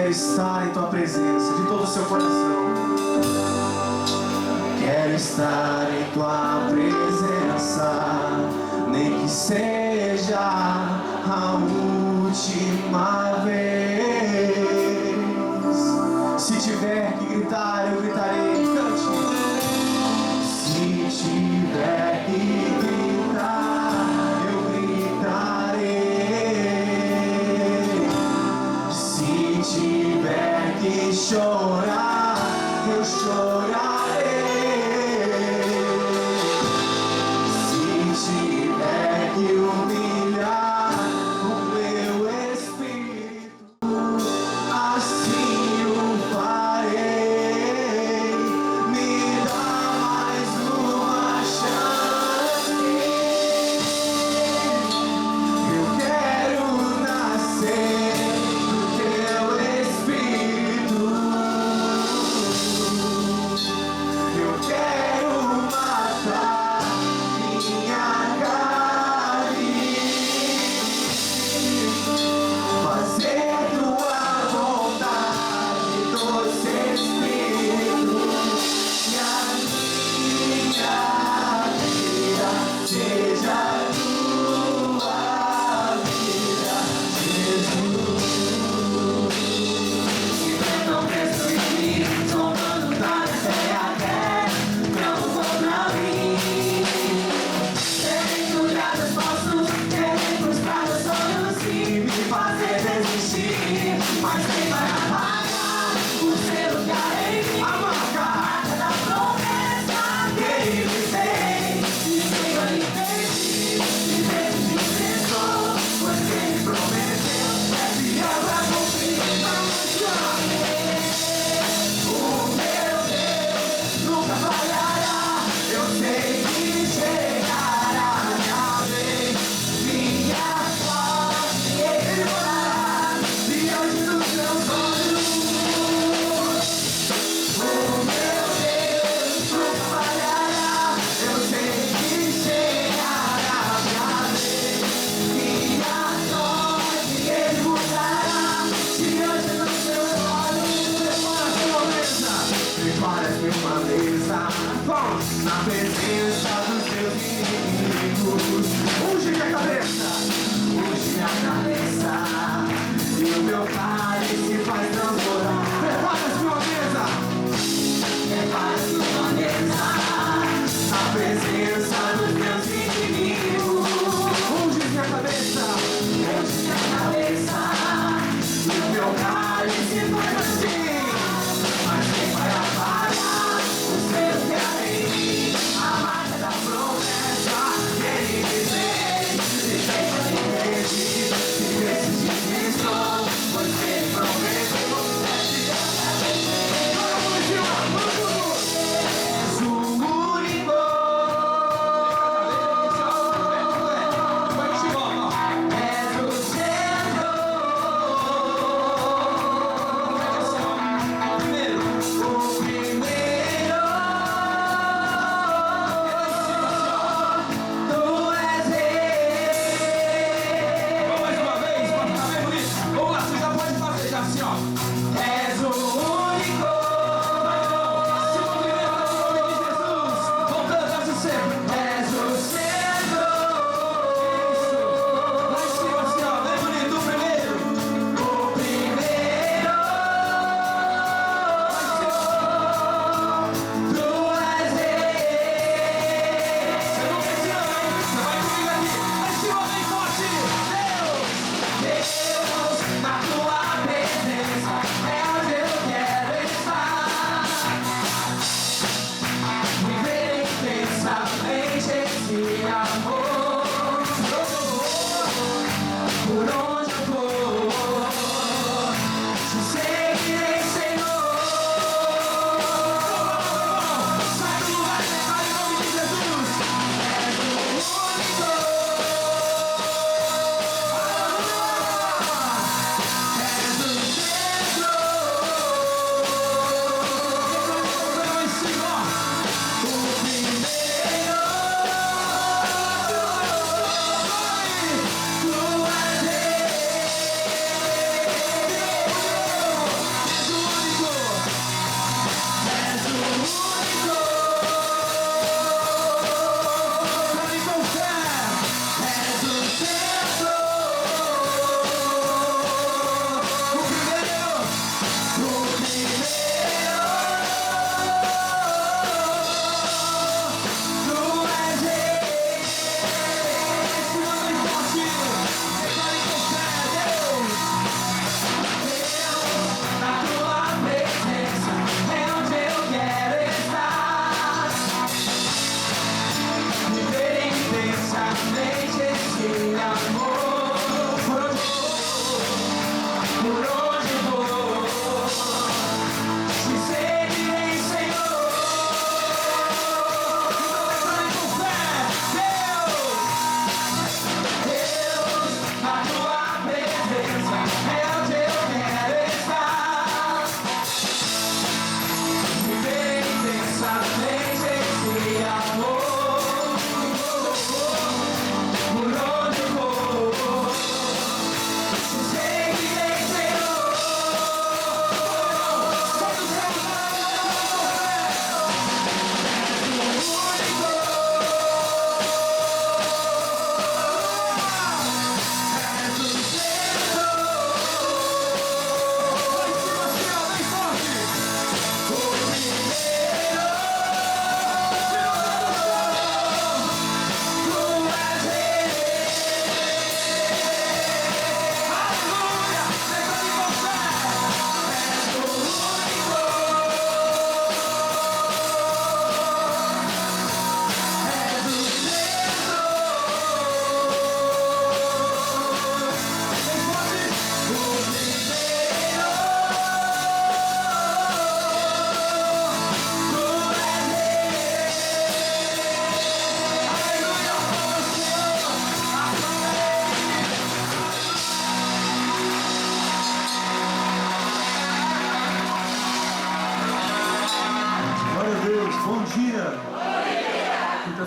quer estar em tua presença de todo o seu coração. Quero estar em tua presença, nem que seja a última vez. Se tiver que gritar, eu gritarei. Cante. Se tiver que gritar, eu gritarei. Se tiver que chorar, eu chorarei. Se tiver que humilhar o meu espírito, assim o farei. Me dá mais uma chance. Eu quero nascer do teu espírito. Eu quero matar minha carne, fazer tua vontade, doce Espírito, que a minha vida seja tua vida, Jesus. Se eu não penso em mim, tomando da terra, não vou pra mim. Terem cuidados falsos, terem frustrados sonhos e me fazer desistir. Mas quem vai apagar o seu lugar em mim? A marca da promessa que ele fez. E quem vai impedir de ver o que pensou? Pois ele prometeu, é fiel pra cumprir. Vamos chamar. O meu Deus nunca falhará. Eu sei que chegará minha vez. Minha sorte ele morará diante dos meus olhos.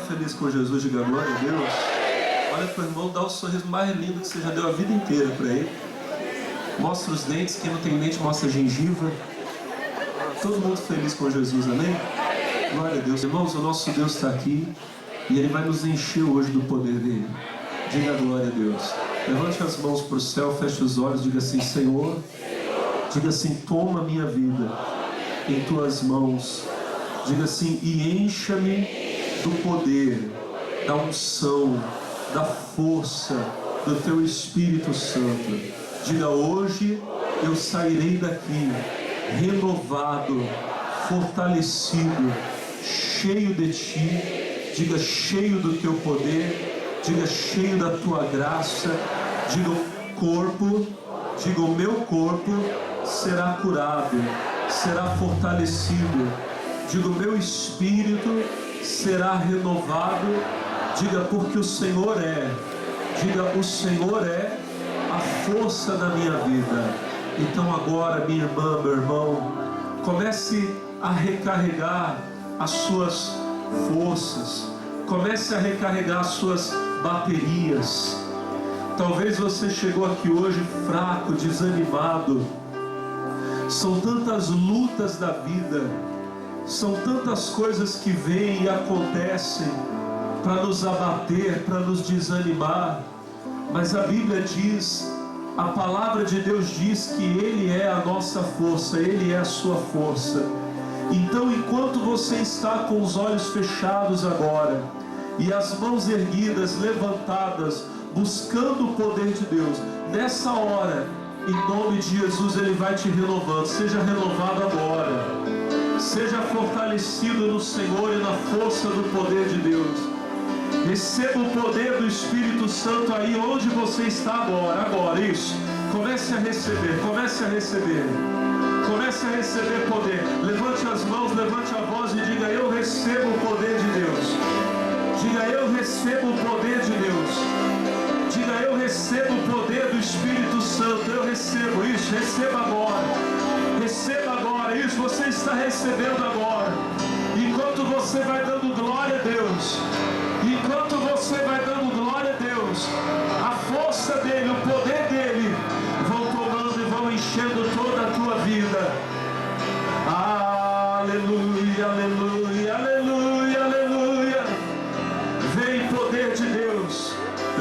feliz com Jesus? Diga glória a Deus. Olha para o irmão, dá o sorriso mais lindo que você já deu a vida inteira para ele. Mostra os dentes, quem não tem dente mostra a gengiva. Todo mundo feliz com Jesus, amém? Glória a Deus. Irmãos, o nosso Deus está aqui e Ele vai nos encher hoje do poder dEle. Diga glória a Deus. Levante as mãos para o céu, feche os olhos, diga assim: Senhor, diga assim: toma a minha vida em Tuas mãos. Diga assim: e encha-me do poder, da unção, da força do Teu Espírito Santo. Diga: hoje eu sairei daqui renovado, fortalecido, cheio de Ti. Diga: cheio do Teu poder. Diga: cheio da Tua graça. Diga: o corpo, diga: o meu corpo será curado, será fortalecido. Diga: o meu espírito será renovado. Diga: porque o Senhor é. Diga: o Senhor é a força da minha vida. Então agora, minha irmã, meu irmão, comece a recarregar as suas forças. Comece a recarregar as suas baterias. Talvez você chegou aqui hoje fraco, desanimado. São tantas lutas da vida, são tantas coisas que vêm e acontecem para nos abater, para nos desanimar. Mas a Bíblia diz, a palavra de Deus diz que Ele é a nossa força, Ele é a sua força. Então, enquanto você está com os olhos fechados agora e as mãos erguidas, levantadas, buscando o poder de Deus, nessa hora, em nome de Jesus, Ele vai te renovando. Seja renovado agora. Seja fortalecido no Senhor e na força do poder de Deus. Receba o poder do Espírito Santo aí onde você está agora. Agora, isso. Comece a receber, comece a receber. Comece a receber poder. Levante as mãos, levante a voz e diga: eu recebo o poder de Deus. Diga: eu recebo o poder de Deus. Diga: eu recebo o poder do Espírito Santo. Eu recebo isso, receba agora. Receba agora, isso você está recebendo agora. Enquanto você vai dando glória a Deus, enquanto você vai dando glória a Deus, a força dEle, o poder dEle vão tomando e vão enchendo toda a tua vida. Aleluia, aleluia, aleluia, aleluia. Vem poder de Deus,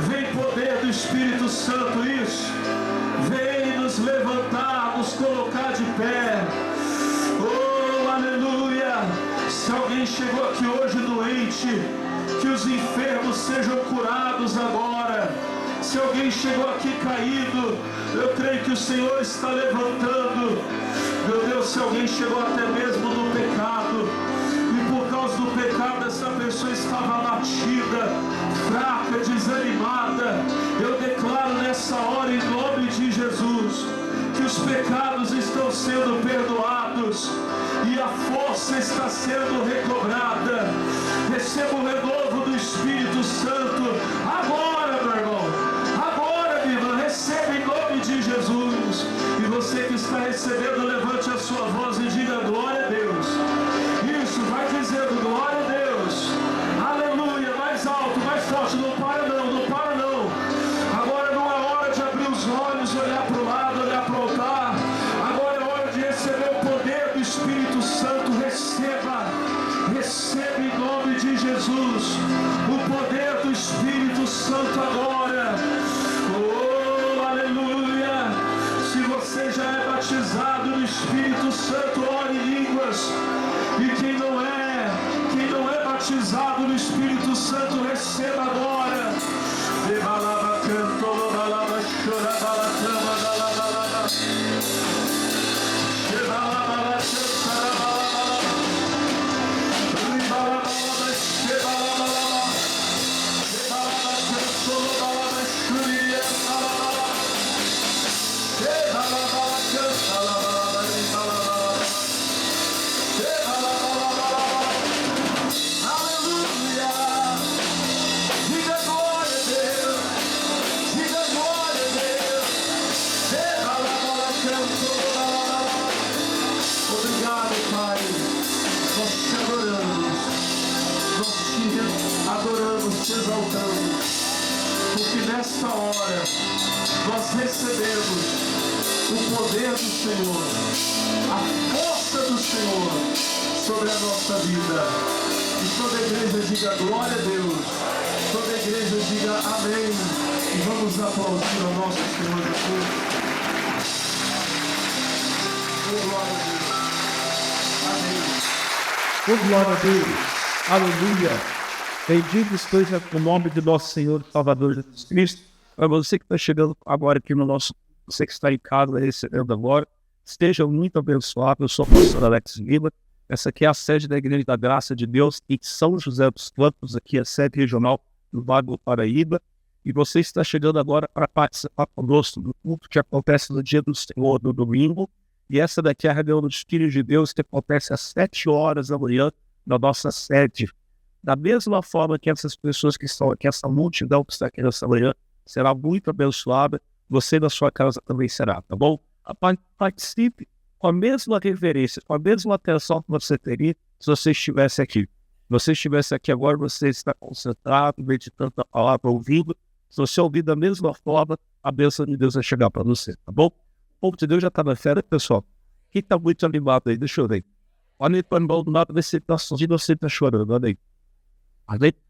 vem poder do Espírito Santo, isso. Vem nos levantar, nos colocar de pé. Oh, aleluia. Se alguém chegou aqui hoje doente, que os enfermos sejam curados agora. Se alguém chegou aqui caído, eu creio que o Senhor está levantando. Meu Deus, se alguém chegou até mesmo no pecado, e por causa do pecado essa pessoa estava abatida, fraca, desanimada, eu declaro nessa hora, em nome de Jesus, que os pecados estão sendo perdoados e a força está sendo recobrada. Receba o renovo do Espírito Santo agora, meu irmão. Agora, minha irmã, receba em nome de Jesus. E você que está recebendo, levante a sua voz e diga: glória a Deus. Isso, vai dizendo: glória a Deus. Aleluia, mais alto, mais forte. Não para não, não para não. Agora não é hora de abrir os olhos, olhar para o lado, olhar para o altar. Agora é hora de receber o poder do Espírito Santo. Receba, receba em nome de Jesus o poder do Espírito Santo agora. Oh, aleluia. Se você já é batizado no Espírito Santo, ore em línguas. E quem não é batizado no Espírito Santo, receba agora. Debalaba canto, balaba chora, balacama, balaba. Debalaba chora, balaba. Ribalaba, debalaba. Debalaba canto, balaba churia, balaba. Debalaba canto, balaba, ribalaba. Debalaba. Aleluia. nessa hora, nós recebemos o poder do Senhor, a força do Senhor sobre a nossa vida. E toda a igreja diga glória a Deus, toda a igreja diga amém. E vamos aplaudir ao nosso Senhor Jesus. Oh, glória a Deus. Amém. Oh, glória a Deus. Aleluia. Bendito esteja o nome de nosso Senhor e Salvador Jesus Cristo. Para você que está chegando agora aqui no nosso, você que está em casa recebendo agora, esteja muito abençoado. Eu sou o pastor Alex Lima. Essa aqui é a sede da Igreja da Graça de Deus em São José dos Campos, aqui a sede regional do Vale do Paraíba. E você está chegando agora para participar conosco do culto que acontece no dia do Senhor, no domingo. E essa daqui é a reunião dos Filhos de Deus, que acontece às 7 horas da manhã na nossa sede. Da mesma forma que essas pessoas que estão aqui, essa multidão que está aqui nessa manhã, será muito abençoada, você na sua casa também será, tá bom? Participe com a mesma reverência, com a mesma atenção que você teria se você estivesse aqui. Se você estivesse aqui agora, você está concentrado, meditando a palavra, ouvindo. Se você ouvir da mesma forma, a bênção de Deus vai chegar para você, tá bom? O povo de Deus já está na fé, pessoal? Quem está muito animado aí? Deixa eu ver. Olha aí para o do lado, ver se ele está sorrindo ou se ele está chorando, olha aí.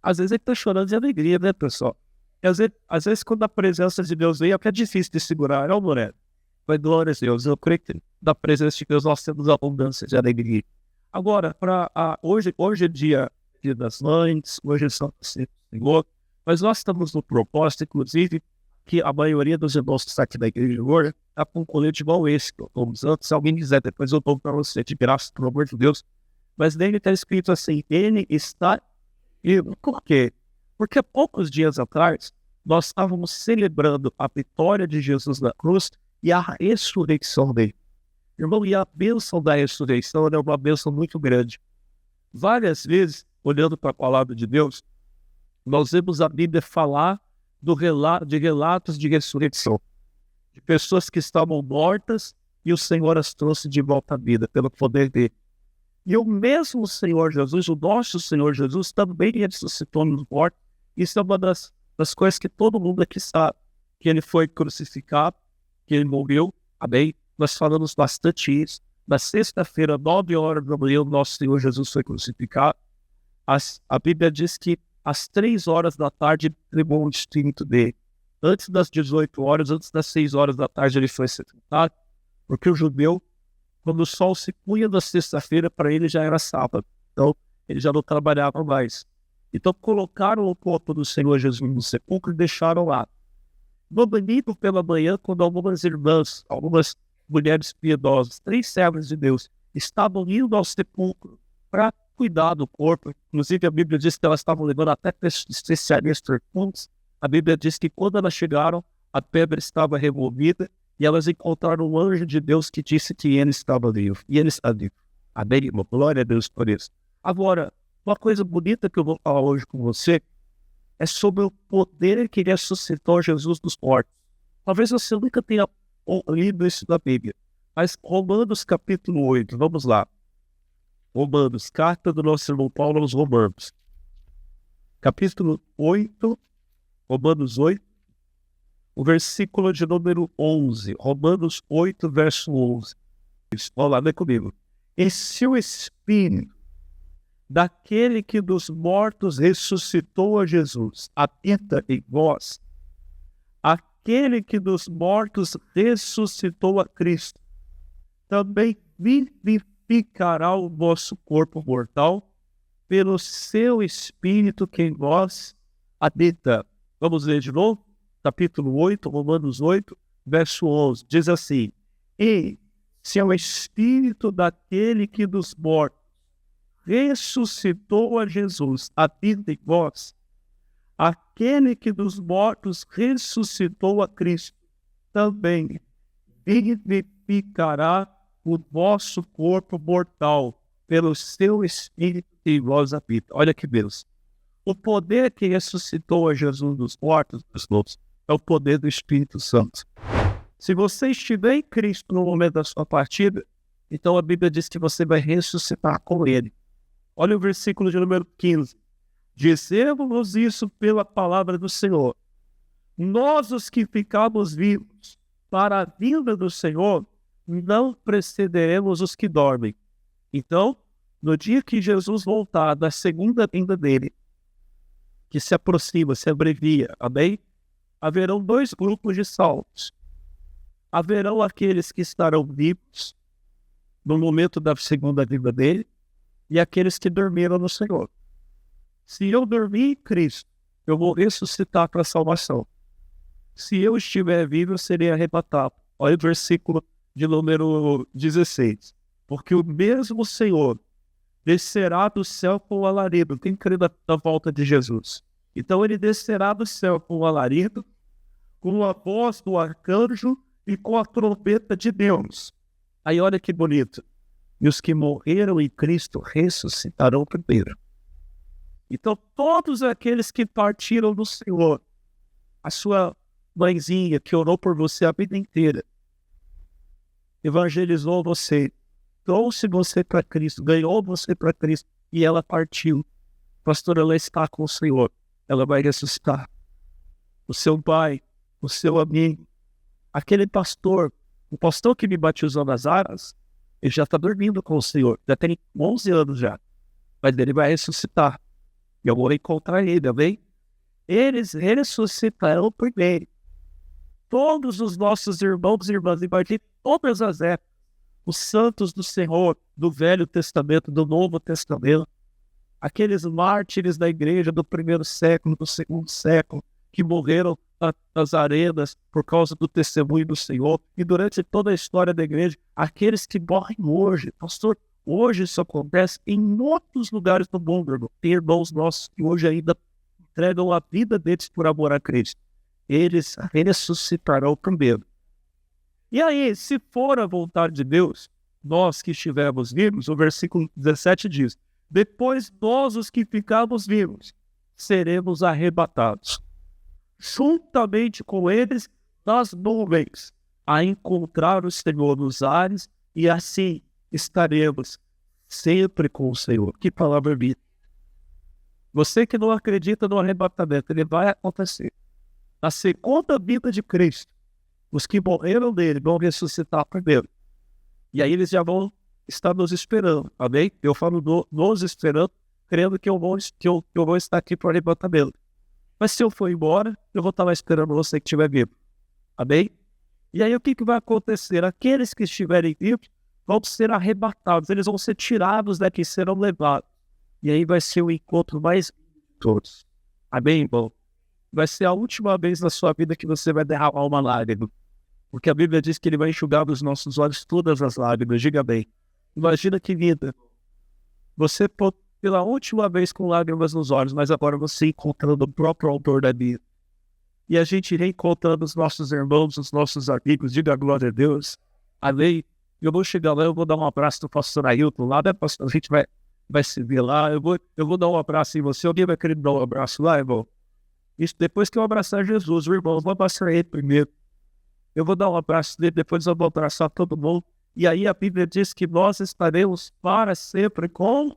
Às vezes ele está chorando de alegria, né, pessoal? E às vezes quando a presença de Deus vem, é que é difícil de segurar, não, mulher? Mas glória a Deus, eu creio que da presença de Deus nós temos abundância de alegria. Agora, hoje é dia das mães, hoje é Santo Senhor, mas nós estamos no propósito, inclusive, que a maioria dos irmãos que está aqui na igreja hoje está com um colete igual esse que eu estou usando. Se alguém quiser, depois eu dou para você, de graça, pelo amor de Deus. Mas nele está escrito assim, ele está... E por quê? Porque há poucos dias atrás, nós estávamos celebrando a vitória de Jesus na cruz e a ressurreição dele. Irmão, e a bênção da ressurreição é uma bênção muito grande. Várias vezes, olhando para a palavra de Deus, nós vemos a Bíblia falar de relatos de ressurreição, de pessoas que estavam mortas e o Senhor as trouxe de volta à vida pelo poder dele. E o mesmo Senhor Jesus, o nosso Senhor Jesus, também ressuscitou nos mortos. Isso é uma das coisas que todo mundo aqui sabe, que ele foi crucificado, que ele morreu, amém? Nós falamos bastante isso. Na sexta-feira, 9 horas da manhã, o nosso Senhor Jesus foi crucificado. A Bíblia diz que às 3 horas da tarde, ele levou o espírito dele. Antes das 18 horas, antes das 6 horas da tarde, ele foi sepultado, porque o judeu, quando o sol se punha na sexta-feira, para ele já era sábado. Então, ele já não trabalhava mais. Então, colocaram o corpo do Senhor Jesus no sepulcro e deixaram lá. No domingo pela manhã, quando algumas irmãs, algumas mulheres piedosas, 3 servas de Deus, estavam indo ao sepulcro para cuidar do corpo. Inclusive, a Bíblia diz que elas estavam levando até especialistas. A Bíblia diz que quando elas chegaram, a pedra estava removida e elas encontraram um anjo de Deus que disse que ele estava vivo. E ele está vivo. Amém, irmão? Glória a Deus por isso. Agora, uma coisa bonita que eu vou falar hoje com você é sobre o poder que ressuscitou Jesus dos mortos. Talvez você nunca tenha lido isso na Bíblia, mas Romanos capítulo 8, vamos lá. Romanos, carta do nosso irmão Paulo aos Romanos. Capítulo 8, Romanos 8, o versículo de número 11. Romanos 8, verso 11. Vamos lá, lê comigo. E se o Espírito daquele que dos mortos ressuscitou a Jesus habita em vós, aquele que dos mortos ressuscitou a Cristo, também vivificará o vosso corpo mortal pelo seu Espírito que em vós habita. Vamos ler de novo? Capítulo 8, Romanos 8, verso 11. Diz assim: E se o Espírito daquele que dos mortos ressuscitou a Jesus habita em vós, aquele que dos mortos ressuscitou a Cristo também vivificará o vosso corpo mortal pelo seu Espírito que em vós habita. Olha que Deus. O poder que ressuscitou a Jesus dos mortos, é o poder do Espírito Santo. Se você estiver em Cristo no momento da sua partida, então a Bíblia diz que você vai ressuscitar com Ele. Olha o versículo de número 15. Dizemos-vos isso pela palavra do Senhor. nós os que ficamos vivos para a vinda do Senhor, não precederemos os que dormem. Então, no dia que Jesus voltar da segunda vinda dele, que se aproxima, se abrevia, amém? Haverão dois grupos de salvos. Haverão aqueles que estarão vivos no momento da segunda vinda dele e aqueles que dormiram no Senhor. Se eu dormir em Cristo, eu vou ressuscitar para a salvação. Se eu estiver vivo, eu serei arrebatado. Olha o versículo de número 16. Porque o mesmo Senhor descerá do céu com o alarido. Quem crê na volta de Jesus? Então ele descerá do céu com o alarido, com a voz do arcanjo e com a trombeta de Deus. Aí olha que bonito. E os que morreram em Cristo ressuscitarão primeiro. Então todos aqueles que partiram do Senhor, a sua mãezinha que orou por você a vida inteira, evangelizou você, trouxe você para Cristo, ganhou você para Cristo e ela partiu. Pastor, ela está com o Senhor, ela vai ressuscitar. O seu pai, o seu amigo, aquele pastor, o pastor que me batizou nas águas, ele já está dormindo com o Senhor, já tem 11 anos já, mas ele vai ressuscitar. E eu vou encontrar ele, amém? Eles ressuscitarão primeiro. Todos os nossos irmãos e irmãs, imagine todas as épocas, os santos do Senhor, do Velho Testamento, do Novo Testamento, aqueles mártires da igreja do primeiro século, do segundo século, que morreram nas arenas por causa do testemunho do Senhor, e durante toda a história da igreja, aqueles que morrem hoje, pastor, hoje isso acontece em outros lugares do mundo, irmão. Tem irmãos nossos que hoje ainda entregam a vida deles por amor a Cristo. Eles ressuscitarão primeiro. E aí, se for a vontade de Deus, nós que estivermos vivos, o versículo 17 diz, depois nós os que ficarmos vivos, seremos arrebatados, juntamente com eles nas nuvens, a encontrar o Senhor nos ares, e assim estaremos sempre com o Senhor. Que palavra bonita. Você que não acredita no arrebatamento, ele vai acontecer. Na segunda vinda de Cristo, os que morreram nele vão ressuscitar primeiro. E aí eles já vão estar nos esperando, amém? Eu falo nos esperando, crendo que eu vou estar aqui para o arrebatamento. Mas se eu for embora, eu vou estar lá esperando você que estiver vivo, amém? E aí o que vai acontecer? Aqueles que estiverem vivos vão ser arrebatados, eles vão ser tirados daqui, serão levados. E aí vai ser o encontro mais de todos. Amém, irmão? Vai ser a última vez na sua vida que você vai derramar uma lágrima. Porque a Bíblia diz que ele vai enxugar dos nossos olhos todas as lágrimas. Diga bem. Imagina que vida. Você pela última vez com lágrimas nos olhos, mas agora você encontrando o próprio autor da vida. E a gente reencontrando os nossos irmãos, os nossos amigos. Diga a glória a Deus. Amém? Eu vou chegar lá, eu vou dar um abraço do pastor Ailton lá, né, pastor? A gente vai se ver lá. Eu vou dar um abraço em você. Alguém vai querer dar um abraço lá, irmão? Isso depois que eu abraçar Jesus, o irmão, vou abraçar ele primeiro. Eu vou dar um abraço dele, depois eu vou abraçar todo mundo. E aí a Bíblia diz que nós estaremos para sempre com...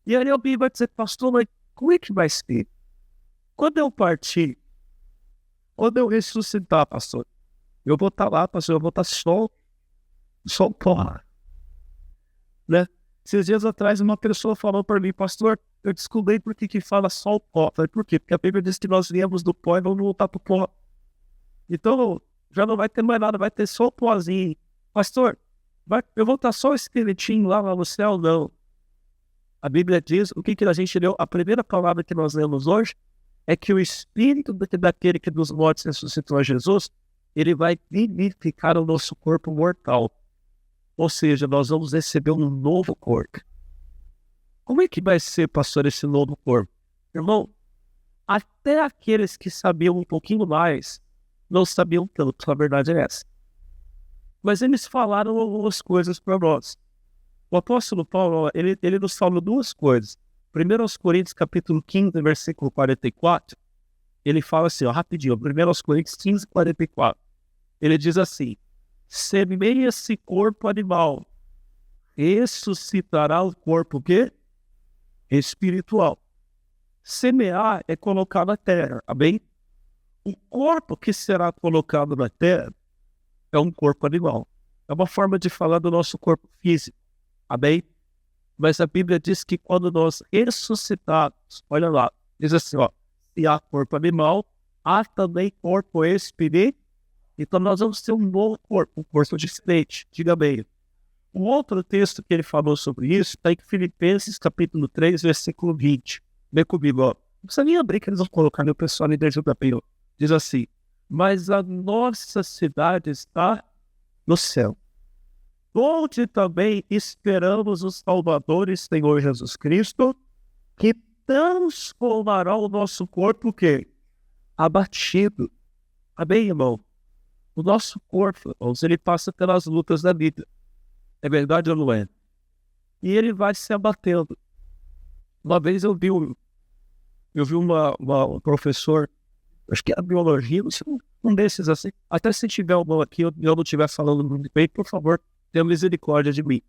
E aí alguém vai dizer, pastor, mas como é que vai ser? Quando eu partir, quando eu ressuscitar, pastor, eu vou estar lá, pastor, eu vou estar só pó. Né? Esses dias atrás uma pessoa falou para mim, pastor, eu descobri por que fala só o pó. Falei, por quê? Porque a Bíblia diz que nós viemos do pó e vamos voltar para o pó. Então, já não vai ter mais nada, vai ter só o pozinho. Pastor, eu vou estar só o esqueletinho lá no céu? Não. A Bíblia diz, o que a gente leu, a primeira palavra que nós lemos hoje, é que o Espírito daquele que dos mortos ressuscitou a Jesus, ele vai vivificar o nosso corpo mortal. Ou seja, nós vamos receber um novo corpo. Como é que vai ser, pastor, esse novo corpo? Irmão, até aqueles que sabiam um pouquinho mais, não sabiam tanto, a verdade é essa. Mas eles falaram algumas coisas para nós. O apóstolo Paulo, ele nos falou duas coisas. Primeiro aos Coríntios, capítulo 15, versículo 44, ele fala assim, ó, rapidinho, primeiro aos Coríntios 15, 44. Ele diz assim, semeia-se corpo animal, ressuscitará o corpo o quê? Espiritual. Semear é colocar na terra, amém? o corpo que será colocado na terra é um corpo animal. É uma forma de falar do nosso corpo físico. Amém? Mas a Bíblia diz que quando nós ressuscitamos, olha lá, diz assim, ó, se há corpo animal, há também corpo espiritual. Então nós vamos ter um novo corpo, um corpo diferente. Diga bem. Um outro texto que ele falou sobre isso está em Filipenses capítulo 3, versículo 20. Vem comigo, ó. Não precisa nem abrir que eles vão colocar no pessoal de ajuda bem. Diz assim, mas a nossa cidade está no céu, onde também esperamos o Salvador e Senhor Jesus Cristo, que transformará o nosso corpo, que abatido. Amém, irmão? O nosso corpo, irmãos, ele passa pelas lutas da vida. É verdade ou não é? E ele vai se abatendo. Uma vez eu vi um professor, acho que é a biologia, um desses assim. Até se tiver algum aqui, eu não estiver falando muito bem, por favor, tenha misericórdia de mim.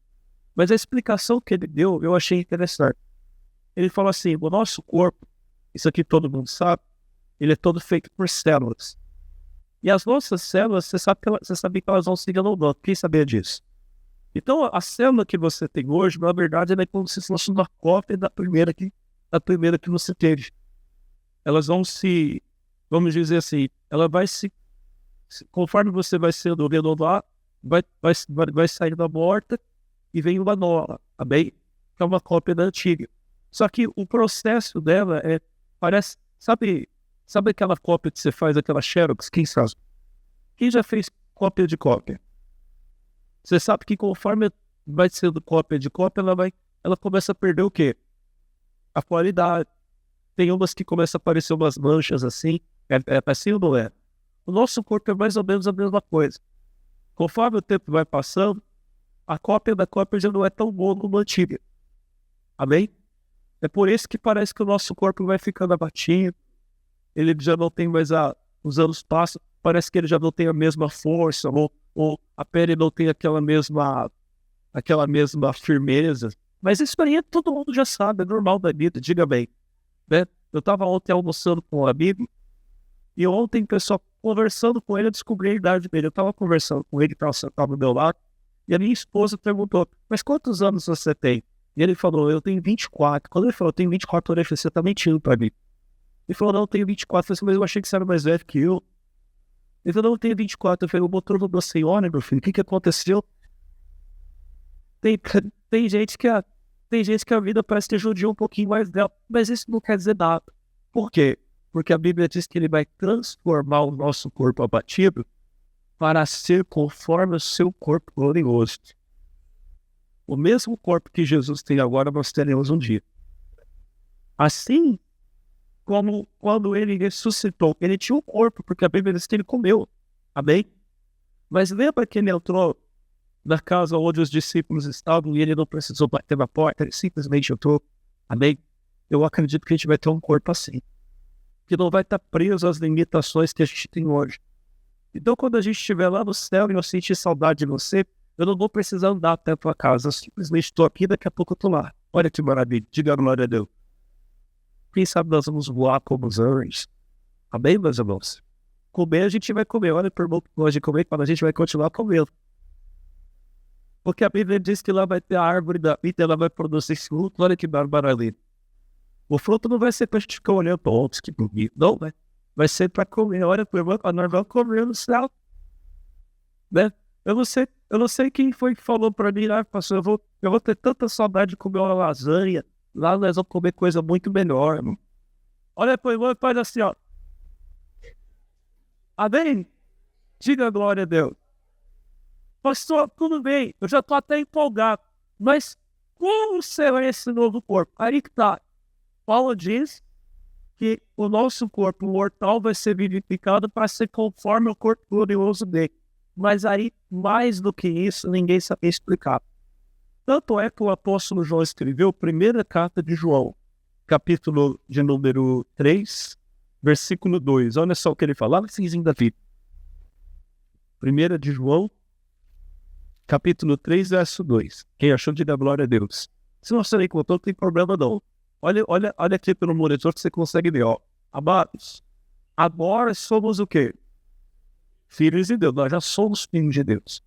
Mas a explicação que ele deu, eu achei interessante. Ele falou assim, o nosso corpo, isso aqui todo mundo sabe, ele é todo feito por células. E as nossas células, você sabe que elas vão se renovando. Quem sabia disso? Então, a célula que você tem hoje, na verdade, ela é como se fosse uma cópia da primeira que você teve. Elas vão se, vamos dizer assim, ela vai conforme você vai sendo renovado, vai sair da morta e vem uma nova, tá bem? Que é uma cópia da antiga. Só que o processo dela parece, sabe aquela cópia que você faz, aquela Xerox? Quem sabe? Quem já fez cópia de cópia? Você sabe que conforme vai sendo cópia de cópia, ela começa a perder o quê? A qualidade. Tem umas que começam a aparecer umas manchas assim. É assim ou não é? O nosso corpo é mais ou menos a mesma coisa. Conforme o tempo vai passando, a cópia da cópia já não é tão boa como a antiga. Amém? É por isso que parece que o nosso corpo vai ficando abatido. Ele já não tem mais os anos passam, parece que ele já não tem a mesma força, ou a pele não tem aquela mesma firmeza. Mas isso aí todo mundo já sabe, é normal da vida, diga bem. Né? Eu estava ontem almoçando com um amigo, e ontem, pessoal, conversando com ele, eu descobri a idade dele. Eu estava conversando com ele, que estava sentado do meu lado, e a minha esposa perguntou, mas quantos anos você tem? E ele falou, eu tenho 24. Quando ele falou, eu tenho 24, eu falei, você está mentindo para mim. Ele falou, não, eu tenho 24. Eu falei, mas eu achei que você era mais velho que eu. Ele falou, não, eu tenho 24. Eu falei, o motor da senhora, meu filho, o que aconteceu? Tem gente que a vida parece que judia um pouquinho mais dela, mas isso não quer dizer nada. Por quê? Porque a Bíblia diz que ele vai transformar o nosso corpo abatido para ser conforme o seu corpo glorioso. O mesmo corpo que Jesus tem agora, nós teremos um dia. Assim como quando ele ressuscitou, ele tinha um corpo, porque a Bíblia diz que ele comeu. Amém? Mas lembra que ele entrou na casa onde os discípulos estavam e ele não precisou bater na porta, ele simplesmente entrou. Amém? Eu acredito que a gente vai ter um corpo assim, que não vai estar preso às limitações que a gente tem hoje. Então, quando a gente estiver lá no céu e eu sentir saudade de você, eu não vou precisar andar até a tua casa. Eu simplesmente estou aqui, daqui a pouco eu estou lá. Olha que maravilha. Diga glória a Deus. Quem sabe nós vamos voar como os anjos. Amém, meus irmãos? Comer a gente vai comer. Olha, por bom que gosta de comer, quando a gente vai continuar comendo. Porque a Bíblia diz que lá vai ter a árvore da vida, ela vai produzir fruto. Olha que maravilha. O fruto não vai ser para a gente ficar olhando para outros que bonito. Não, né? Vai ser para comer. Olha, nós vamos comer no céu. Né? Eu não sei quem foi que falou para mim, pastor, eu vou ter tanta saudade de comer uma lasanha. Lá nós vamos comer coisa muito melhor, irmão. Olha pro irmão e faz assim, ó. Amém? Diga glória a Deus. Pastor, tudo bem, eu já estou até empolgado. Mas como será esse novo corpo? Aí que tá. Paulo diz que o nosso corpo mortal vai ser vivificado para ser conforme o corpo glorioso dele. Mas aí, mais do que isso, ninguém sabe explicar. Tanto é que o apóstolo João escreveu a primeira carta de João, capítulo de número 3, versículo 2. Olha só o que ele fala, lá no finzinho da vida. 1 de João, capítulo 3, verso 2. Quem achou, diga glória a Deus. Se você não encontrou, não tem problema não. Olha aqui pelo monitor que você consegue ver, ó. Amados, agora somos o quê? Filhos de Deus. Nós já somos filhos de Deus.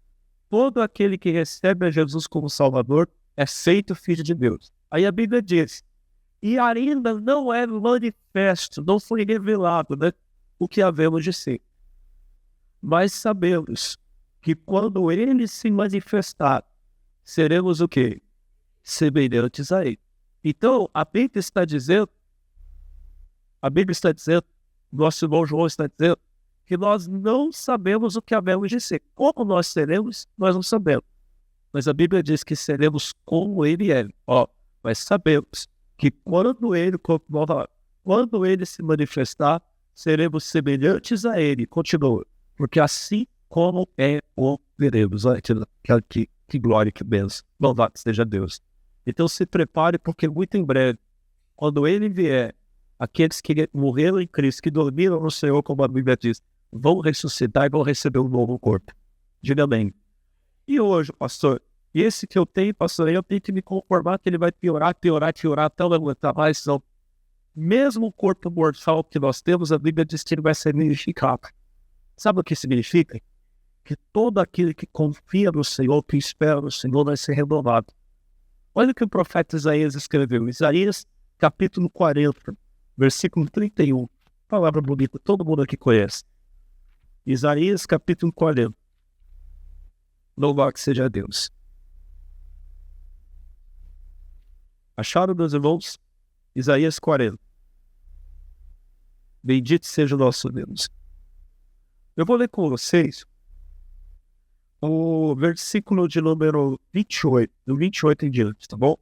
Todo aquele que recebe a Jesus como Salvador é feito filho de Deus. Aí a Bíblia diz, e ainda não é manifesto, não foi revelado, né, o que havemos de ser. Mas sabemos que quando ele se manifestar, seremos o quê? Semelhantes a ele. Então, a Bíblia está dizendo, nosso irmão João está dizendo, que nós não sabemos o que havemos de ser. Como nós seremos, nós não sabemos. Mas a Bíblia diz que seremos como ele é. Mas sabemos que quando ele se manifestar, seremos semelhantes a ele. Continua. Porque assim como o veremos. Olha que glória, que bênção. Louvado seja Deus. Então se prepare, porque muito em breve, quando ele vier, aqueles que morreram em Cristo, que dormiram no Senhor, como a Bíblia diz, vão ressuscitar e vão receber um novo corpo. Diga amém. E hoje, pastor, esse que eu tenho, pastor, eu tenho que me conformar que ele vai piorar, até não aguentar mais. Não. Mesmo o corpo mortal que nós temos, a Bíblia diz que ele vai ser vivificado. Sabe o que significa? Que todo aquele que confia no Senhor, que espera no Senhor, vai ser renovado. Olha o que o profeta Isaías escreveu. Isaías, capítulo 40, versículo 31. Palavra bonita, todo mundo aqui conhece. Isaías, capítulo 40. Louvado seja Deus. Acharam, meus irmãos? Isaías 40. Bendito seja o nosso Deus. Eu vou ler com vocês o versículo de número 28, do 28 em diante, tá bom?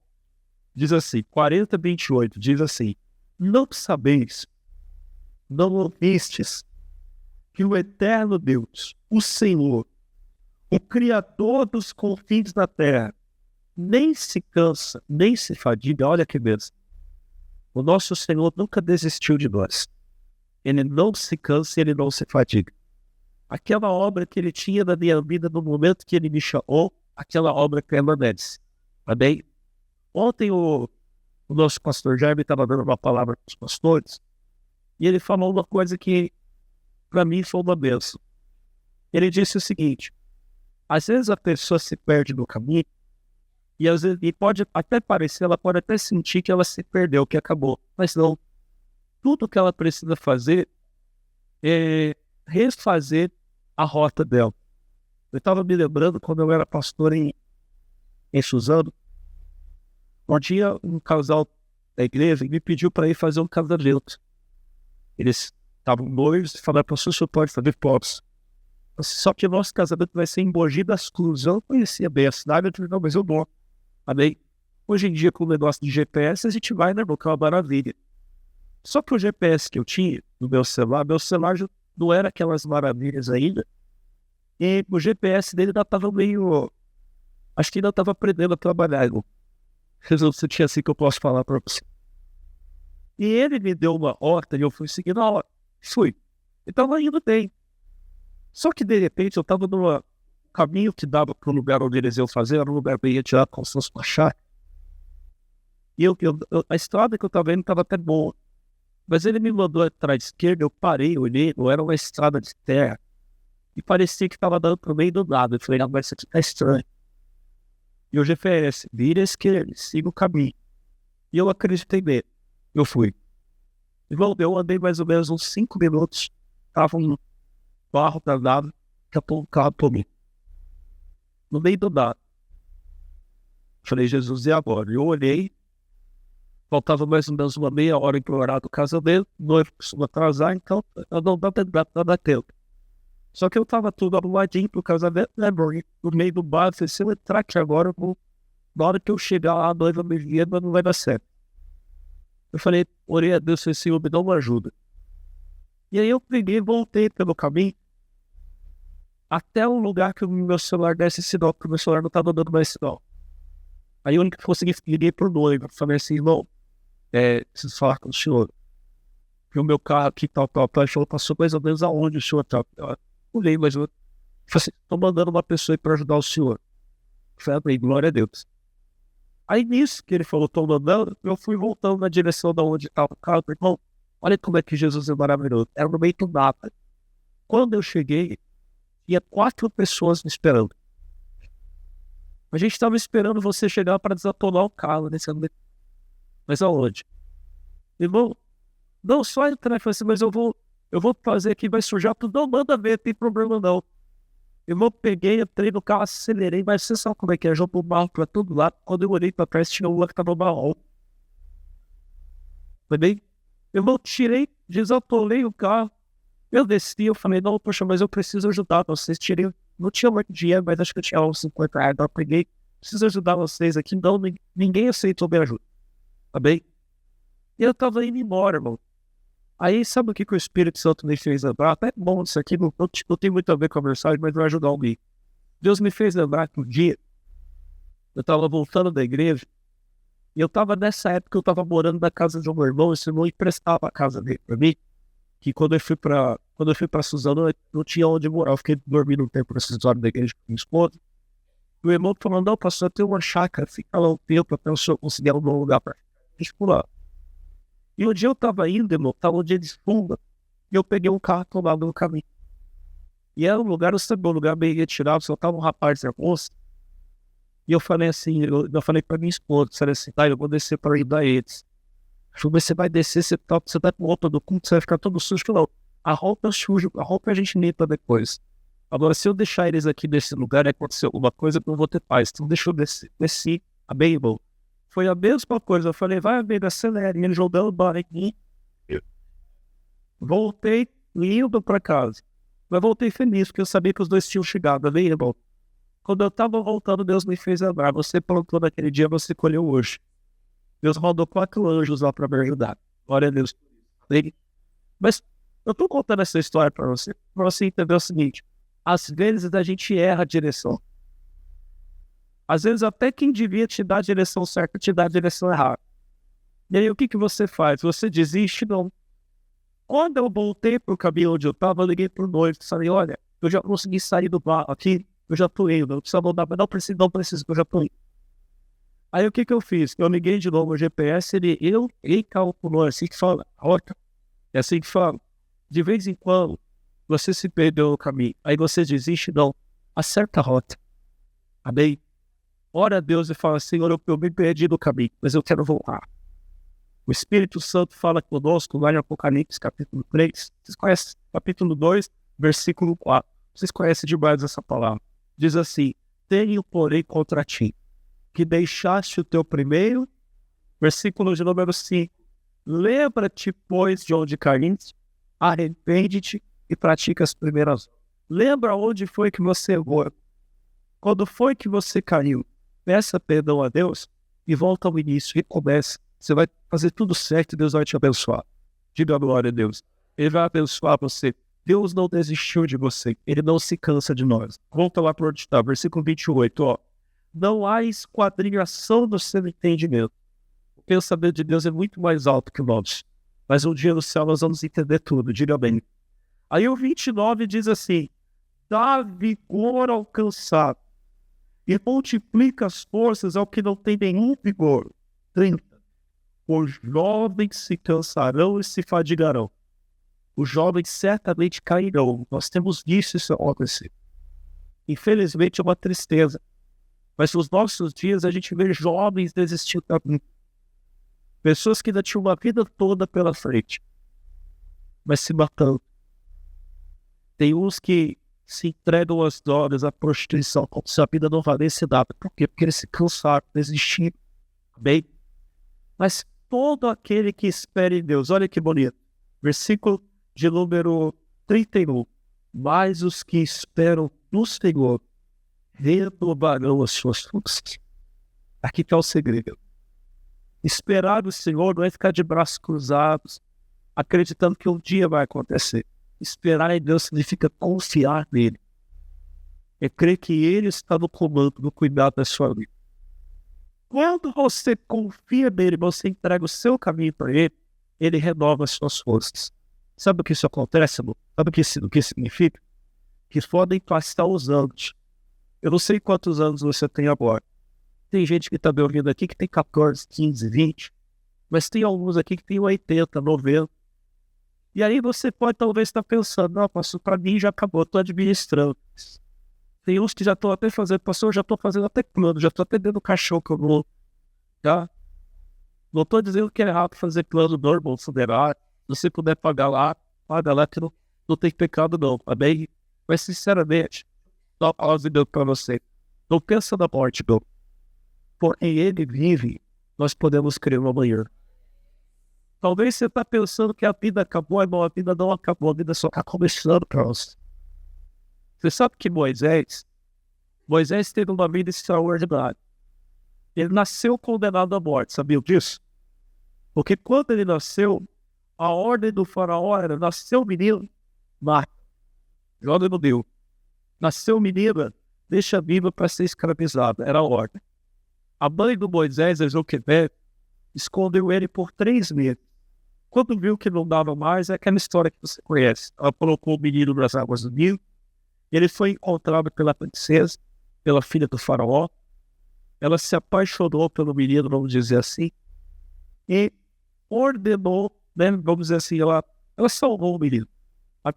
Diz assim, 40, 28, diz assim, não sabeis, não ouvistes, que o eterno Deus, o Senhor, o Criador dos confins da terra, nem se cansa, nem se fadiga, olha que mesmo. O nosso Senhor nunca desistiu de nós. Ele não se cansa e ele não se fadiga. Aquela obra que ele tinha na minha vida no momento que ele me chamou, aquela obra permanece. Amém? Ontem o nosso pastor Jaime estava dando uma palavra para os pastores e ele falou uma coisa que para mim foi uma bênção. Ele disse o seguinte, às vezes a pessoa se perde no caminho e às vezes pode até parecer, ela pode até sentir que ela se perdeu, que acabou, mas não. Tudo que ela precisa fazer é refazer a rota dela. Eu estava me lembrando quando eu era pastor em Suzano, um dia um casal da igreja me pediu para ir fazer um casamento. Eles estavam noivos e falaram, pastor, o senhor pode fazer? Posso. Só que o nosso casamento vai ser em Mogi das Cruzes. Eu não conhecia bem a cidade, eu disse, não, mas eu vou. Amém? Hoje em dia, com o negócio de GPS, a gente vai, né, que é uma maravilha. Só que o GPS que eu tinha no meu celular já não era aquelas maravilhas ainda. E o GPS dele ainda estava meio... Acho que ainda estava aprendendo a trabalhar. Se tinha assim que eu posso falar para você. E ele me deu uma rota e eu fui seguindo a rota. Fui. E estava indo bem. Só que de repente eu estava no caminho que dava para o lugar onde eles iam fazer, era um lugar bem retirado, como se fosse uma chácara. E a estrada que eu estava indo estava até boa. Mas ele me mandou atrás à esquerda, eu parei, olhei, não era uma estrada de terra. E parecia que estava dando para o meio do nada. Eu falei, não, mas isso aqui está estranho. E o GPS, vira à esquerda, siga o caminho. E eu acreditei nele. Eu fui. Irmão, eu andei mais ou menos uns 5 minutos. Estava um barro danado, daqui a pouco um carro por mim. No meio do nada. Falei, Jesus, e agora? Eu olhei. Faltava mais ou menos uma meia hora para o horário do casamento. Noivo costuma atrasar, então eu não dava tempo. Só que eu estava tudo arrumadinho para o casamento, né, Borg? No meio do bar, eu falei, se eu entrar aqui agora, na hora que eu chegar lá, a noiva me via, mas não vai dar certo. Eu falei, orei a Deus, falei, Senhor, me dá uma ajuda. E aí eu peguei e voltei pelo caminho até um lugar que o meu celular desse sinal, porque o meu celular não estava dando mais sinal. Aí eu consegui ligar pro noivo, falei assim, irmão, preciso falar com o senhor. Porque o meu carro aqui, tal, ele falou, passou mais ou menos aonde o senhor tá. Eu olhei, mas eu falei assim, estou mandando uma pessoa aí para ajudar o senhor. Eu falei, glória a Deus. Aí nisso que ele falou, estou mandando, eu fui voltando na direção de onde estava o carro, irmão, Olha como é que Jesus é maravilhoso. Era no meio do nada. Quando eu cheguei, tinha 4 pessoas me esperando. A gente estava esperando você chegar para desatolar o carro nesse ambiente. Mas aonde? Irmão, não só entrar e falar assim, mas eu vou fazer aqui, vai sujar tudo. Não, manda ver, tem problema não. Irmão, peguei, entrei no carro, acelerei, mas você sabe como é que é? Jogou o barro para todo lado. Quando eu olhei para trás, tinha uma que estava marrom. Foi bem? Irmão, tirei, desatolei o carro. Eu desci, eu falei, não, poxa, mas eu preciso ajudar vocês. Tirei, não tinha muito dinheiro, mas acho que eu tinha uns 50 reais. Então eu peguei, preciso ajudar vocês aqui. Não, ninguém aceitou minha ajuda. Tá bem? E eu tava indo embora, irmão. Aí, sabe o que o Espírito Santo me fez lembrar? Até bom isso aqui, não tem muito a ver com a mensagem, mas vai ajudar alguém. Deus me fez lembrar que um dia eu tava voltando da igreja e eu tava nessa época, eu tava morando na casa de um irmão, esse irmão emprestava a casa dele pra mim, que quando eu fui pra Suzano, eu não tinha onde morar, eu fiquei dormindo um tempo nesse horas da igreja com minha esposa. O irmão falou, não, pastor, eu tenho uma chácara, fica lá um tempo até o senhor conseguir um bom lugar pra gente pular. E um dia eu tava indo, irmão, tava um dia de fuga, e eu peguei um carro tomado no caminho. E era um lugar, eu sabia, um lugar bem retirado, só tava um rapaz e a moça. E eu falei assim, eu falei pra minha esposa, falei assim, tá, eu vou descer pra ajudar eles. Eu falei, mas você vai descer, você tá com roupa do culto, você vai ficar todo sujo. Não, a roupa é suja, a roupa a gente limpa depois. Agora, se eu deixar eles aqui nesse lugar, acontecer alguma coisa, eu não vou ter paz. Então deixa eu descer. Desci, amém, irmão. Foi a mesma coisa, eu falei, vai, amigo, acelera. E ele jogando barra aqui. Voltei indo pra casa. Mas voltei feliz, porque eu sabia que os dois tinham chegado, amém, irmão? Quando eu tava voltando, Deus me fez lembrar. Você plantou naquele dia, você colheu hoje. Deus mandou 4 anjos lá pra me ajudar. Glória a Deus. Mas eu tô contando essa história pra você entender o seguinte. Às vezes a gente erra a direção. Às vezes até quem devia te dar a direção certa, te dá a direção errada. E aí o que você faz? Você desiste? Não. Quando eu voltei pro caminho onde eu tava, eu liguei pro noivo e falei, olha, eu já consegui sair do barro aqui, eu já tô indo, não precisa mudar, mas não preciso, eu já tô indo. Aí o que eu fiz? Eu liguei de novo o GPS, ele calculou assim que fala, rota, é assim que fala. De vez em quando, você se perdeu no caminho, aí você desiste, não, acerta a rota. Amém? Ora a Deus e fala, Senhor, eu me perdi no caminho, mas eu quero voltar. O Espírito Santo fala conosco lá em Apocalipse, capítulo 3. Vocês conhecem? Capítulo 2, versículo 4. Vocês conhecem demais essa palavra. Diz assim, tenho, porém, contra ti, que deixaste o teu primeiro, versículo de número 5. Lembra-te, pois, de onde caíste, arrepende-te e pratica as primeiras obras. Lembra onde foi que você errou. Quando foi que você caiu, peça perdão a Deus e volta ao início, recomeça. Você vai fazer tudo certo e Deus vai te abençoar. Diga a glória a Deus. Ele vai abençoar você. Deus não desistiu de você. Ele não se cansa de nós. Volta lá para onde está, versículo 28, ó. Não há esquadrinhação do seu entendimento. O pensamento de Deus é muito mais alto que o nosso. Mas um dia no céu nós vamos entender tudo, diga bem. Aí o 29 diz assim, dá vigor ao cansado e multiplica as forças ao que não tem nenhum vigor. 30. Os jovens se cansarão e se fadigarão. Os jovens certamente cairão. Nós temos visto isso acontecer. Infelizmente é uma tristeza. Mas nos nossos dias a gente vê jovens desistindo da vida. Pessoas que ainda tinham uma vida toda pela frente, mas se matando. Tem uns que se entregam às drogas, à prostituição, como se a vida não valesse nada. Por quê? Porque eles se cansaram, desistiram. Bem? Mas todo aquele que espera em Deus, olha que bonito. Versículo de número 31. Mas os que esperam no Senhor renovarão as suas forças. Aqui está o segredo. Esperar no Senhor não é ficar de braços cruzados, acreditando que um dia vai acontecer. Esperar em Deus significa confiar nele. É crer que Ele está no comando, no cuidado da sua vida. Quando você confia nele, você entrega o seu caminho para ele, ele renova as suas forças. Sabe o que isso acontece, amor? Sabe o que significa? Que podem passar os anos. Eu não sei quantos anos você tem agora. Tem gente que está me ouvindo aqui que tem 14, 15, 20. Mas tem alguns aqui que tem 80, 90. E aí você pode talvez estar pensando, não, pastor, para mim já acabou, estou administrando. Tem uns que já estão até fazendo, pastor, já estou fazendo até plano, já estou até dentro do cachorro que eu vou, tá? Não estou dizendo que é errado fazer plano normal, funerário. Se você puder pagar lá, paga lá, que não tem pecado não, tá bem? Mas sinceramente, dá uma palavra de Deus para você. Não pensa na morte, não. Porque ele vive, nós podemos crer no amanhã. Talvez você está pensando que a vida acabou, irmão, a vida não acabou, a vida só está começando para você. Você sabe que Moisés teve uma vida extraordinária. Ele nasceu condenado à morte, sabia disso? Porque quando ele nasceu, a ordem do faraó era, nasceu menino, mata. Joga no Deus. Nasceu menina, deixa viva para ser escravizada, era a ordem. A mãe do Moisés, a Joquebede, escondeu ele por 3 meses. Quando viu que não dava mais, é aquela história que você conhece. Ela colocou o menino nas águas do Nilo, ele foi encontrado pela princesa, pela filha do faraó. Ela se apaixonou pelo menino, vamos dizer assim, e ordenou, né, vamos dizer assim, ela salvou o menino.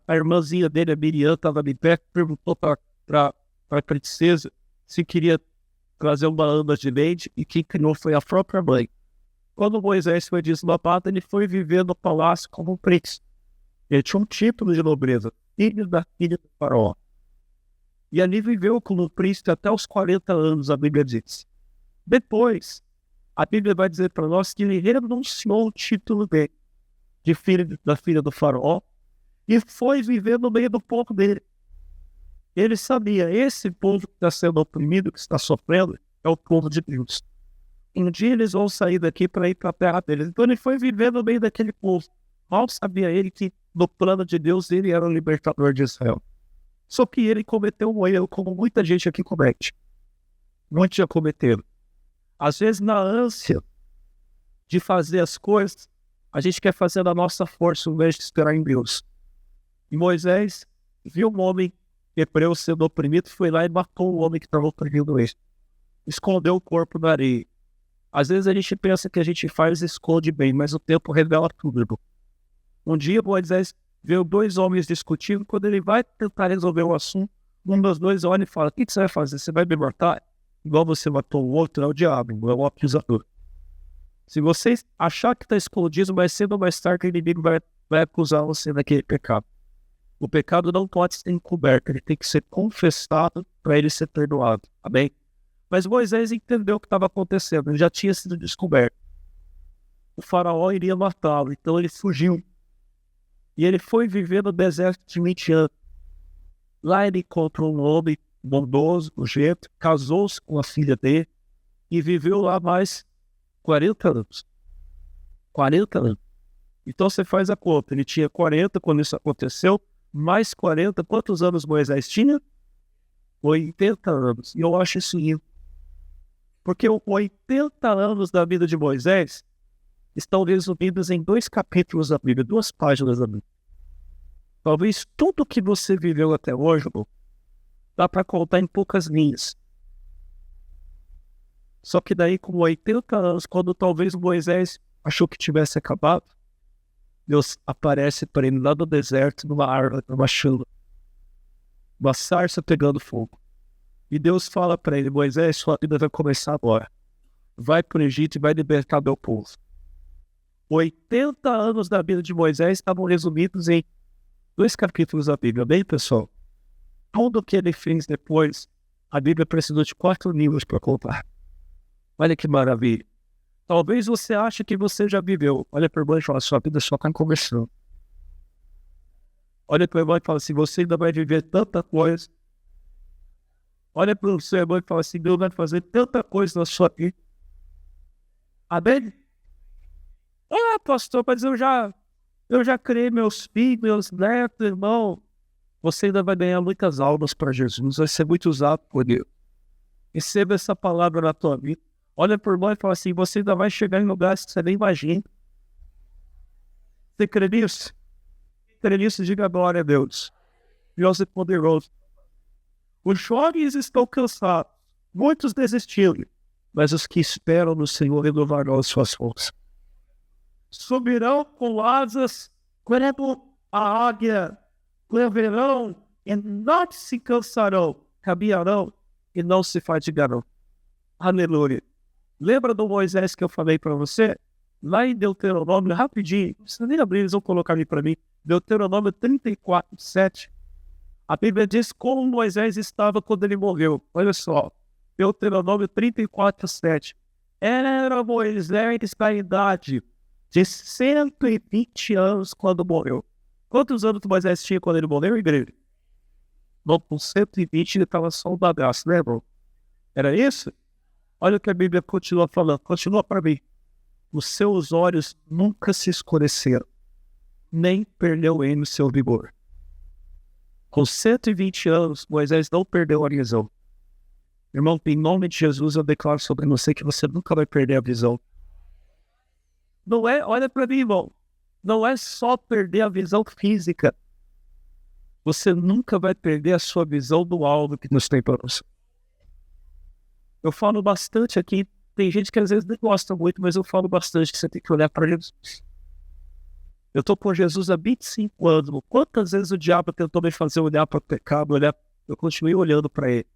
A irmãzinha dele, a Miriam, estava ali perto, perguntou para a princesa se queria trazer uma ama de leite, e quem criou foi a própria mãe. Quando Moisés foi deslavado, ele foi viver no palácio como um príncipe. Ele tinha um título de nobreza, filho da filha do faraó. E ali viveu como príncipe até os 40 anos, a Bíblia diz. Depois, a Bíblia vai dizer para nós que ele renunciou o título dele, de filho da filha do faraó, e foi viver no meio do povo dele. Ele sabia, esse povo que está sendo oprimido, que está sofrendo, é o povo de Deus. Um dia eles vão sair daqui para ir para a terra deles. Então ele foi viver no meio daquele povo. Mal sabia ele que no plano de Deus ele era o libertador de Israel. Só que ele cometeu um erro como muita gente aqui comete. Muitos já cometeram. Às vezes na ânsia de fazer as coisas, a gente quer fazer da nossa força ao invés de esperar em Deus. E Moisés viu um homem hebreu sendo oprimido, foi lá e matou o homem que estava oprimindo ele. Escondeu o corpo na areia. Às vezes a gente pensa que a gente faz e esconde bem, mas o tempo revela tudo, irmão. Um dia Moisés viu 2 homens discutindo, quando ele vai tentar resolver o assunto, um dos 2 olha e fala, o que você vai fazer? Você vai me matar? Igual você matou o outro, é o diabo, é o acusador. Se você achar que está escondido, mais cedo ou mais tarde o inimigo vai acusar você daquele pecado. O pecado não pode ser encoberto, ele tem que ser confessado para ele ser perdoado, amém? Mas Moisés entendeu o que estava acontecendo, ele já tinha sido descoberto. O faraó iria matá-lo, então ele fugiu. E ele foi viver no deserto de Midian. Lá ele encontrou um homem bondoso, nojento, casou-se com a filha dele e viveu lá mais 40 anos. 40 anos. Então você faz a conta, ele tinha 40 quando isso aconteceu, mais 40, quantos anos Moisés tinha? 80 anos. E eu acho isso lindo. Porque os 80 anos da vida de Moisés estão resumidos em 2 capítulos da Bíblia, 2 páginas da Bíblia. Talvez tudo que você viveu até hoje, irmão, dá para contar em poucas linhas. Só que daí, com 80 anos, quando talvez Moisés achou que tivesse acabado, Deus aparece para ele lá no deserto, numa árvore, numa chama, uma sarça pegando fogo. E Deus fala para ele, Moisés, sua vida vai começar agora. Vai para o Egito e vai libertar meu povo. 80 anos da vida de Moisés estavam resumidos em 2 capítulos da Bíblia. Bem, pessoal, tudo o que ele fez depois, a Bíblia precisou de 4 livros para contar. Olha que maravilha. Talvez você ache que você já viveu. Olha para o irmão e fala, sua vida só está começando. Olha para o irmão e fala assim, você ainda vai viver tanta coisa. Olha para o seu irmão e fala assim, Deus vai fazer tanta coisa na sua vida. Amém? Ah, pastor, mas eu já criei meus filhos, meus netos, irmão. Você ainda vai ganhar muitas almas para Jesus, vai ser muito usado por Deus. Receba essa palavra na tua vida. Olha por irmão e fala assim, você ainda vai chegar em lugares que você nem imagina. Você crê nisso? Crê nisso, diga glória a Deus. Deus é poderoso. Os jovens estão cansados, muitos desistiram, mas os que esperam no Senhor renovarão as suas forças. Subirão com asas Quando a águia verão e não se cansarão, caminharão e não se fatigarão. Aleluia. Lembra do Moisés que eu falei para você? Lá em Deuteronômio, rapidinho, não precisa nem abrir, eles vão colocar ali para mim. Deuteronômio 34:7. A Bíblia diz como Moisés estava quando ele morreu. Olha só, Deuteronômio 34:7. Era Moisés da idade de 120 anos quando morreu. Quantos anos Moisés tinha quando ele morreu, igreja? Não, com 120 ele estava só um bagaço, né, irmão? Era isso? Olha o que a Bíblia continua falando. Continua para mim. Os seus olhos nunca se escureceram, nem perdeu ele o seu vigor. Com 120 anos, Moisés não perdeu a visão. Irmão, em nome de Jesus, eu declaro sobre você que você nunca vai perder a visão. Não é, olha para mim, irmão. Não é só perder a visão física. Você nunca vai perder a sua visão do alvo que nos tem para você. Eu falo bastante aqui. Tem gente que às vezes não gosta muito, mas eu falo bastante que você tem que olhar para Jesus. Eu estou com Jesus há 25 anos. Quantas vezes o diabo tentou me fazer olhar para o pecado, eu continuei olhando para ele.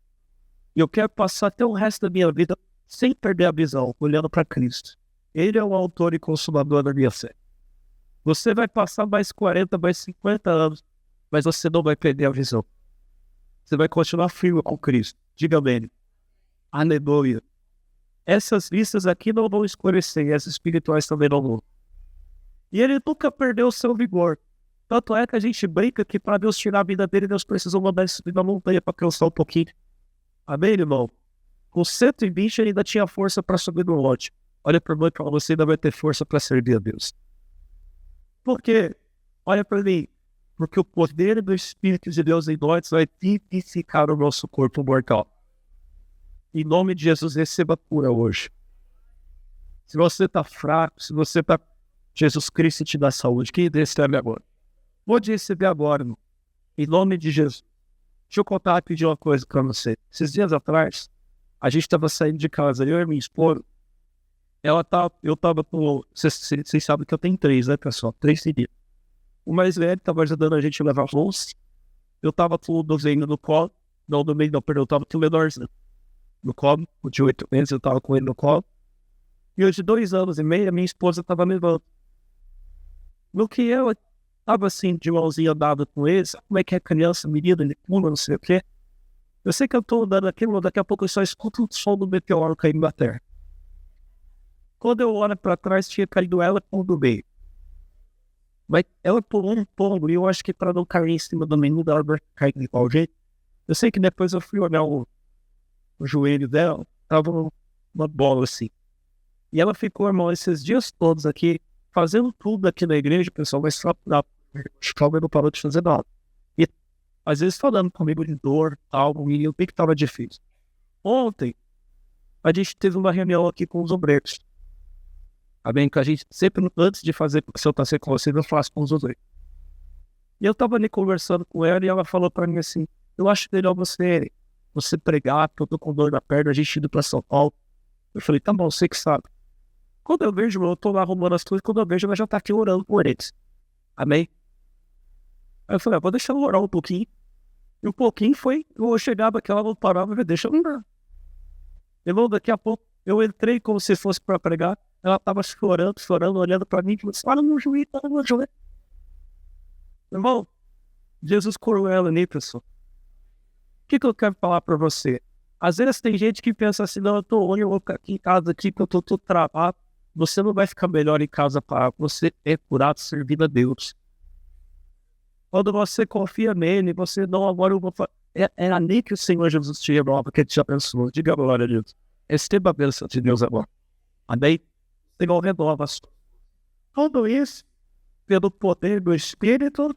E eu quero passar até o resto da minha vida sem perder a visão, olhando para Cristo. Ele é o autor e consumador da minha fé. Você vai passar mais 40, mais 50 anos, mas você não vai perder a visão. Você vai continuar firme com Cristo. Diga amém. Aleluia. Essas vistas aqui não vão escurecer, essas espirituais também não vão. E ele nunca perdeu o seu vigor. Tanto é que a gente brinca que para Deus tirar a vida dele, Deus precisou mandar ele subir na montanha para cansar um pouquinho. Amém, irmão? Com 120 ele ainda tinha força para subir no monte. Olha para mim, você ainda vai ter força para servir a Deus. Por quê? Olha para mim. Porque o poder do Espírito de Deus em nós vai vivificar o nosso corpo mortal. Em nome de Jesus, receba cura hoje. Se você está fraco, se você está... Jesus Cristo te dá saúde. Quem recebe agora? Pode receber agora, irmão. Em nome de Jesus. Deixa eu contar e pedir uma coisa para você. Esses dias atrás, a gente estava saindo de casa, eu e minha esposa. Eu estava com... Vocês sabem que eu tenho 3, né, pessoal? 3 filhos. O mais velho estava ajudando a gente a levar bolsa. Eu estava com o novinho no colo. Não, no meio não, perdão. Eu estava com o menorzinho no colo. O de 8 meses eu estava com ele no colo. E o de 2 anos e meio, a minha esposa estava levando. No que eu estava assim, de mãozinha dada com ele, sabe como é que é criança, menina, ele pula, não sei o quê. Eu sei que eu estou andando aqui, mas daqui a pouco eu só escuto o som do meteoro caindo na terra. Quando eu olho para trás, tinha caído ela por do meio. Mas ela pulou um pombo, e eu acho que para não cair em cima do menino, ela vai cair de qual jeito. Eu sei que depois eu fui olhar o joelho dela, tava uma bola assim. E ela ficou, irmão, esses dias todos aqui, fazendo tudo aqui na igreja, pessoal, mas só não parou de fazer nada. E às vezes falando comigo de dor, tal, e eu vi que estava difícil. Ontem, a gente teve uma reunião aqui com os obreiros. Amém? Que a gente sempre, antes de fazer, se eu estou sendo com vocês, eu faço com os obreiros. E eu estava ali conversando com ela e ela falou para mim assim, eu acho melhor você pregar, porque eu tô com dor na perna, a gente indo para São Paulo. Eu falei, tá bom, você que sabe. Quando eu vejo, eu tô lá arrumando as coisas, quando eu vejo, ela já tá aqui orando por eles. Amém? Aí eu falei, vou deixar ela orar um pouquinho. E um pouquinho foi, eu chegava aqui, ela não parava, deixa eu orar. E logo daqui a pouco, eu entrei como se fosse para pregar, ela tava chorando, olhando para mim, e falou, fala no joelho, fala no joelho. Irmão, Jesus curou ela ali, pessoal. O que eu quero falar para você? Às vezes tem gente que pensa assim, não, eu vou ficar aqui em casa, aqui, que eu tô todo travado. Você não vai ficar melhor em casa para você é curado servindo a Deus. Quando você confia nele, você não, agora eu vou falar. É ali que o Senhor Jesus te renova, que ele te abençoou. Diga glória a Deus. Receba a bênção de Deus agora. Amém? O Senhor renova as coisas. Tudo isso, pelo poder do Espírito,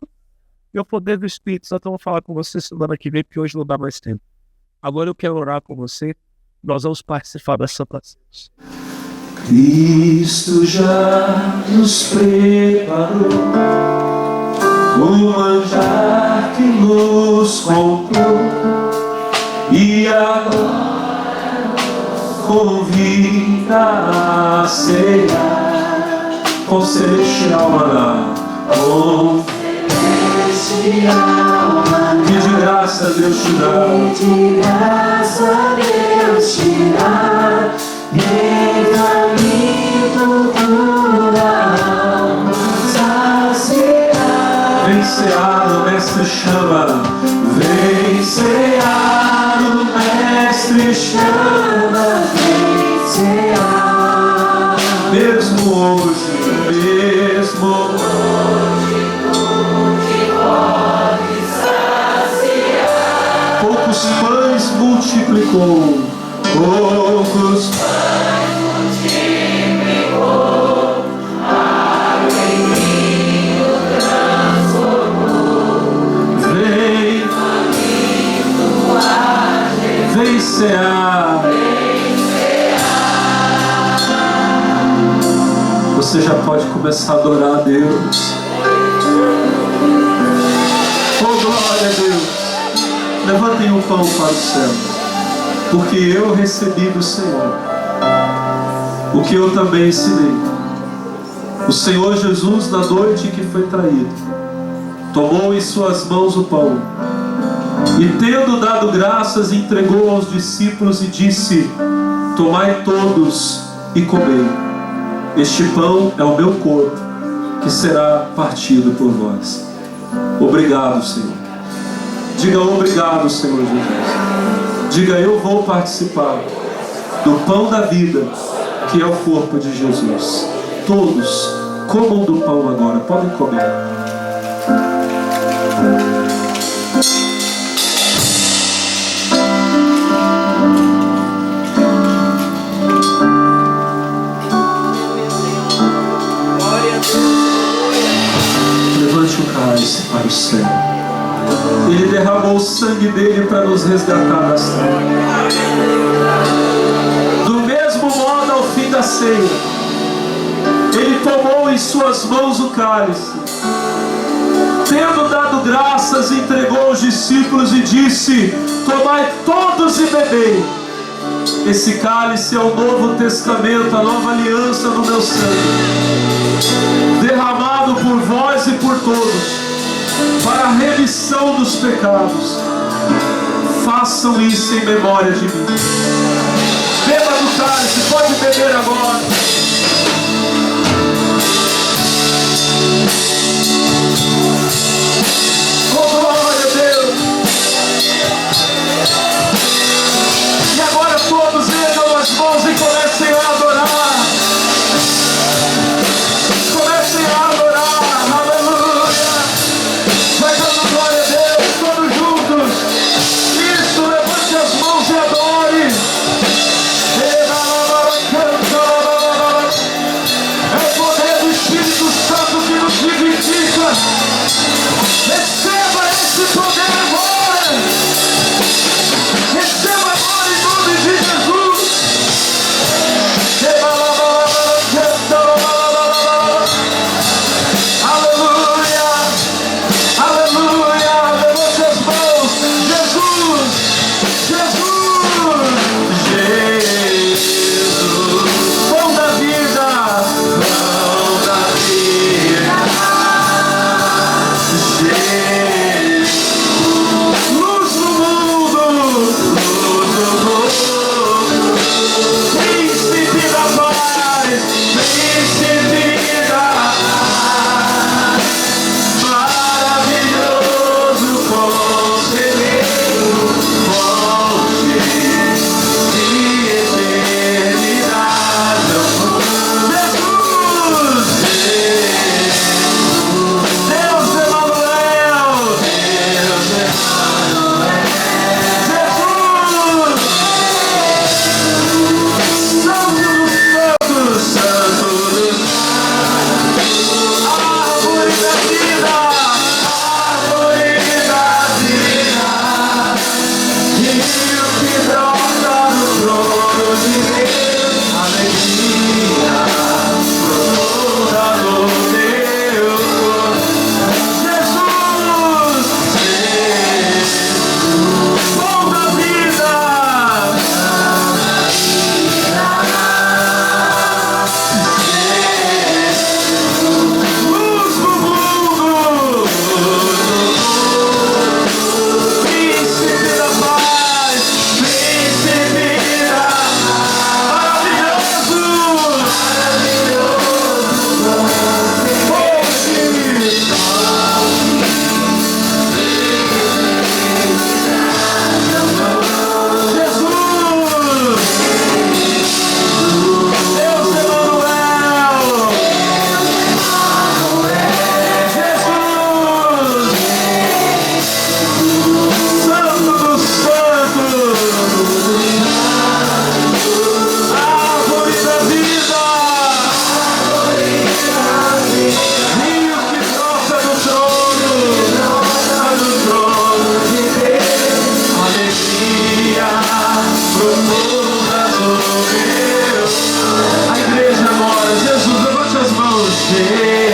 e o poder do Espírito Santo. Eu vou falar com você semana que vem, porque hoje não dá mais tempo. Agora eu quero orar com você. Nós vamos participar dessa paciência. Cristo já nos preparou o manjar que nos comprou e agora convida a cear com celestial maná. com que de graça Deus te dá. De graça Deus te dá, recaminho tua alma saciar. Vem cear, o Mestre chama. Vem cear, o Mestre chama. Vem cear, Mesmo hoje, mesmo hoje, poucos pães multiplicou, poucos pães multiplicou, água em vinho transformou. Vem cear. Você já pode começar a adorar a Deus. Oh, glória a Deus. Levantem o pão para o céu, porque eu recebi do Senhor o que eu também ensinei. O Senhor Jesus, na noite que foi traído, tomou em suas mãos o pão e, tendo dado graças, entregou aos discípulos e disse: tomai todos e comei. Este pão é o meu corpo, que será partido por vós. Obrigado, Senhor. Diga obrigado, Senhor Jesus. Diga: eu vou participar do pão da vida, que é o corpo de Jesus. Todos comam do pão agora. Podem comer. Levante o cálice para o céu. Ele derramou o sangue dele para nos resgatar das trevas. Do mesmo modo, ao fim da ceia, ele tomou em suas mãos o cálice, tendo dado graças, entregou aos discípulos e disse: tomai todos e bebei. Esse cálice é o novo testamento, a nova aliança no meu sangue, derramado por vós e por todos, para a remissão dos pecados. Façam isso em memória de mim. Beba do cálice, pode beber agora. Oh, glória a Deus. E agora todos ergam as mãos e comecem a adorar. Comecem a adorar. Aleluia. Vai dando glória a Deus, todos juntos. Isso, levante as mãos e adore. você.